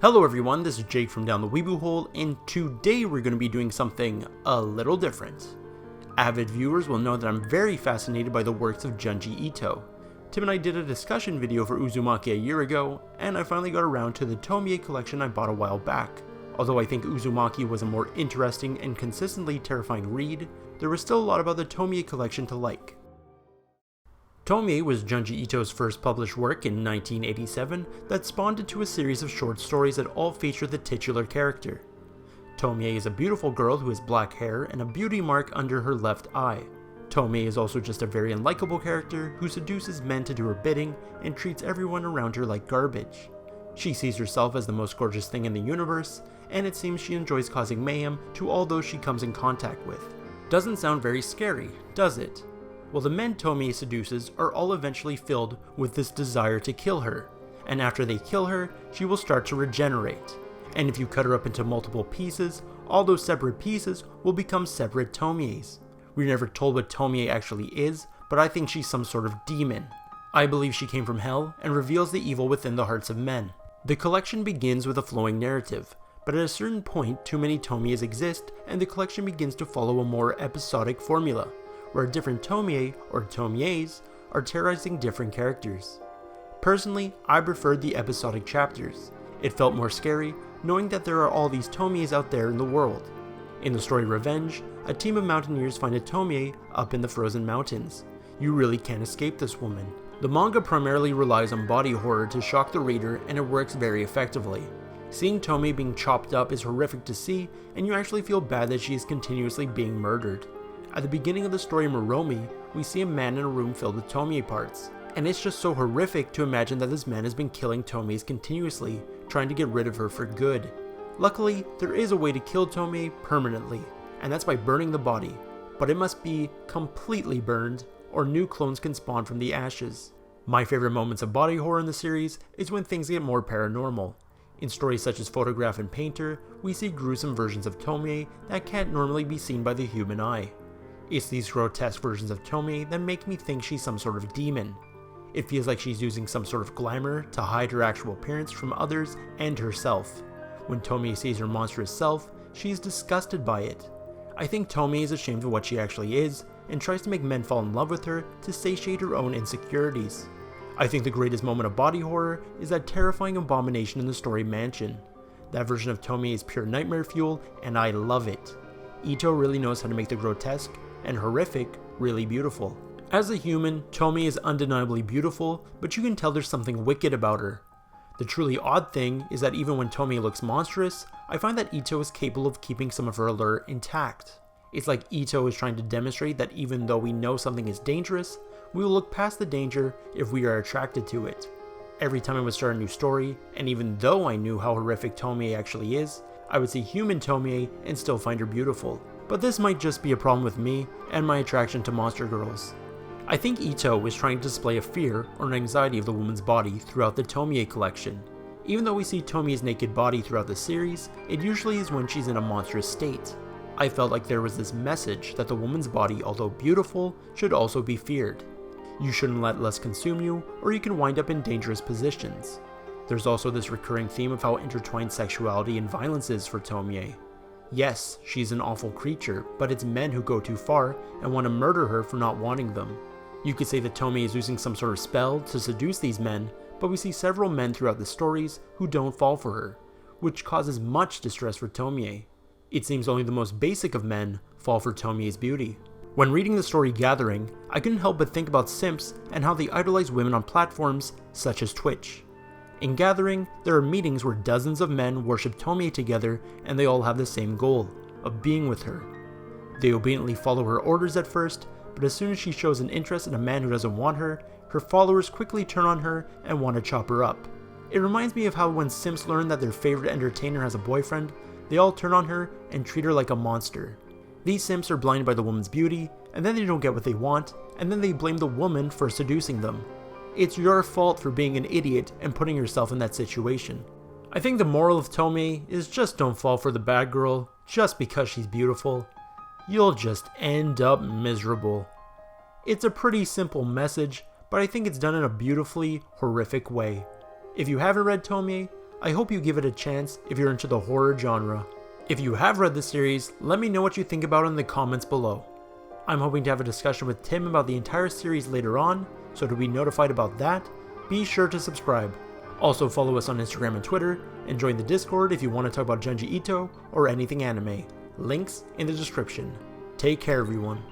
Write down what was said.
Hello everyone, this is Jake from Down the Weeboo Hole, and today we're going to be doing something a little different. Avid viewers will know that I'm very fascinated by the works of Junji Ito. Tim and I did a discussion video for Uzumaki a year ago, and I finally got around to the Tomie collection I bought a while back. Although I think Uzumaki was a more interesting and consistently terrifying read, there was still a lot about the Tomie collection to like. Tomie was Junji Ito's first published work in 1987 that spawned into a series of short stories that all feature the titular character. Tomie is a beautiful girl who has black hair and a beauty mark under her left eye. Tomie is also just a very unlikable character who seduces men to do her bidding and treats everyone around her like garbage. She sees herself as the most gorgeous thing in the universe, and it seems she enjoys causing mayhem to all those she comes in contact with. Doesn't sound very scary, does it? Well, the men Tomie seduces are all eventually filled with this desire to kill her, and after they kill her, she will start to regenerate. And if you cut her up into multiple pieces, all those separate pieces will become separate Tomies. We're never told what Tomie actually is, but I think she's some sort of demon. I believe she came from hell and reveals the evil within the hearts of men. The collection begins with a flowing narrative, but at a certain point too many Tomies exist and the collection begins to follow a more episodic formula, where different Tomie, or Tomies, are terrorizing different characters. Personally, I preferred the episodic chapters. It felt more scary, knowing that there are all these Tomies out there in the world. In the story Revenge, a team of mountaineers find a Tomie up in the frozen mountains. You really can't escape this woman. The manga primarily relies on body horror to shock the reader, and it works very effectively. Seeing Tomie being chopped up is horrific to see, and you actually feel bad that she is continuously being murdered. At the beginning of the story Muromi, we see a man in a room filled with Tomie parts, and it's just so horrific to imagine that this man has been killing Tomies continuously, trying to get rid of her for good. Luckily, there is a way to kill Tomie permanently, and that's by burning the body, but it must be completely burned, or new clones can spawn from the ashes. My favorite moments of body horror in the series is when things get more paranormal. In stories such as Photograph and Painter, we see gruesome versions of Tomie that can't normally be seen by the human eye. It's these grotesque versions of Tomie that make me think she's some sort of demon. It feels like she's using some sort of glamour to hide her actual appearance from others and herself. When Tomie sees her monstrous self, she is disgusted by it. I think Tomie is ashamed of what she actually is, and tries to make men fall in love with her to satiate her own insecurities. I think the greatest moment of body horror is that terrifying abomination in the story Mansion. That version of Tomie is pure nightmare fuel, and I love it. Ito really knows how to make the grotesque and horrific really beautiful. As a human, Tomie is undeniably beautiful, but you can tell there's something wicked about her. The truly odd thing is that even when Tomie looks monstrous, I find that Ito is capable of keeping some of her allure intact. It's like Ito is trying to demonstrate that even though we know something is dangerous, we will look past the danger if we are attracted to it. Every time I would start a new story, and even though I knew how horrific Tomie actually is, I would see human Tomie and still find her beautiful. But this might just be a problem with me and my attraction to monster girls. I think Ito is trying to display a fear or an anxiety of the woman's body throughout the Tomie collection. Even though we see Tomie's naked body throughout the series, it usually is when she's in a monstrous state. I felt like there was this message that the woman's body, although beautiful, should also be feared. You shouldn't let lust consume you, or you can wind up in dangerous positions. There's also this recurring theme of how intertwined sexuality and violence is for Tomie. Yes, she's an awful creature, but it's men who go too far and want to murder her for not wanting them. You could say that Tomie is using some sort of spell to seduce these men, but we see several men throughout the stories who don't fall for her, which causes much distress for Tomie. It seems only the most basic of men fall for Tomie's beauty. When reading the story Gathering, I couldn't help but think about Simps and how they idolize women on platforms such as Twitch. In Gathering, there are meetings where dozens of men worship Tomie together and they all have the same goal, of being with her. They obediently follow her orders at first, but as soon as she shows an interest in a man who doesn't want her, her followers quickly turn on her and want to chop her up. It reminds me of how when Simps learn that their favorite entertainer has a boyfriend, they all turn on her and treat her like a monster. These Simps are blinded by the woman's beauty, and then they don't get what they want, and then they blame the woman for seducing them. It's your fault for being an idiot and putting yourself in that situation. I think the moral of Tomie is just don't fall for the bad girl just because she's beautiful. You'll just end up miserable. It's a pretty simple message, but I think it's done in a beautifully horrific way. If you haven't read Tomie, I hope you give it a chance if you're into the horror genre. If you have read the series, let me know what you think about it in the comments below. I'm hoping to have a discussion with Tim about the entire series later on, so to be notified about that, be sure to subscribe. Also follow us on Instagram and Twitter, and join the Discord if you want to talk about Junji Ito or anything anime. Links in the description. Take care everyone.